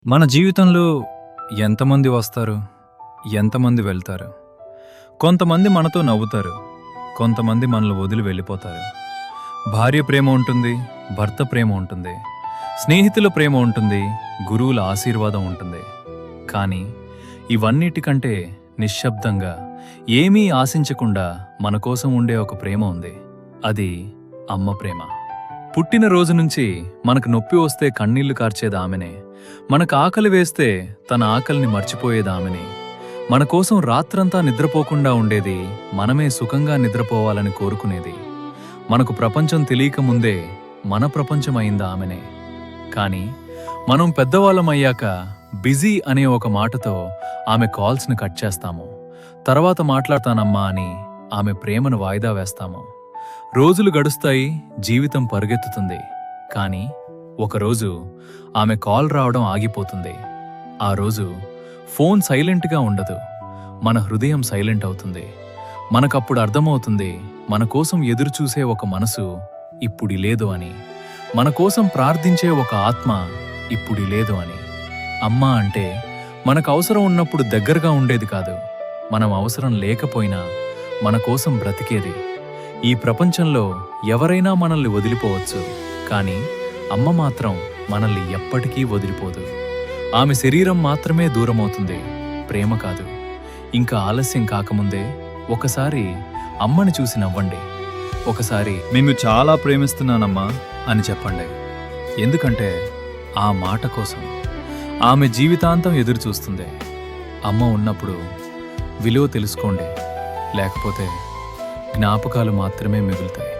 మన జీవితంలో ఎంతమంది వస్తారు, ఎంతమంది వెళ్తారు. కొంతమంది మనతో నవ్వుతారు, కొంతమంది మనల్ని వదిలి వెళ్ళిపోతారు. భార్య ప్రేమ ఉంటుంది, భర్త ప్రేమ ఉంటుంది, స్నేహితుల ప్రేమ ఉంటుంది, గురువుల ఆశీర్వాదం ఉంటుంది. కానీ ఇవన్నిటికంటే నిశ్శబ్దంగా ఏమీ ఆశించకుండా మన కోసం ఉండే ఒక ప్రేమ ఉంది. అది అమ్మ ప్రేమ. పుట్టిన రోజు నుంచి మనకు నొప్పి వస్తే కన్నీళ్లు కార్చేది ఆమెనే. మనకు ఆకలి వేస్తే తన ఆకలిని మర్చిపోయేది ఆమెనే. మన కోసం రాత్రంతా నిద్రపోకుండా ఉండేది, మనమే సుఖంగా నిద్రపోవాలని కోరుకునేది. మనకు ప్రపంచం తెలియక ముందే మన ప్రపంచం అయింది ఆమెనే. కానీ మనం పెద్దవాళ్ళమయ్యాక బిజీ అనే ఒక మాటతో ఆమె కాల్స్ని కట్ చేస్తాము. తర్వాత మాట్లాడతానమ్మా అని ఆమె ప్రేమను వాయిదా వేస్తాము. రోజులు గడుస్తాయి, జీవితం పరుగెత్తుతుంది. కానీ ఒకరోజు ఆమె కాల్ రావడం ఆగిపోతుంది. ఆ రోజు ఫోన్ సైలెంట్గా ఉండదు, మన హృదయం సైలెంట్ అవుతుంది. మనకప్పుడు అర్థమవుతుంది, మన కోసం ఎదురుచూసే ఒక మనసు ఇప్పుడి లేదు అని, మన కోసం ప్రార్థించే ఒక ఆత్మ ఇప్పుడి లేదు అని. అమ్మ అంటే మనకు అవసరం ఉన్నప్పుడు దగ్గరగా ఉండేది కాదు, మనం అవసరం లేకపోయినా మన కోసం బ్రతికేది. ఈ ప్రపంచంలో ఎవరైనా మనల్ని వదిలిపోవచ్చు, కానీ అమ్మ మాత్రం మనల్ని ఎప్పటికీ వదిలిపోదు. ఆమె శరీరం మాత్రమే దూరమవుతుంది, ప్రేమ కాదు. ఇంకా ఆలస్యం కాకముందే ఒకసారి అమ్మని చూసి నవ్వండి. ఒకసారి మేము చాలా ప్రేమిస్తున్నానమ్మా అని చెప్పండి. ఎందుకంటే ఆ మాట కోసం ఆమె జీవితాంతం ఎదురు చూస్తుంది. అమ్మ ఉన్నప్పుడు విలువ తెలుసుకోండి, లేకపోతే జ్ఞాపకాలు మాత్రమే మిగులుతాయి.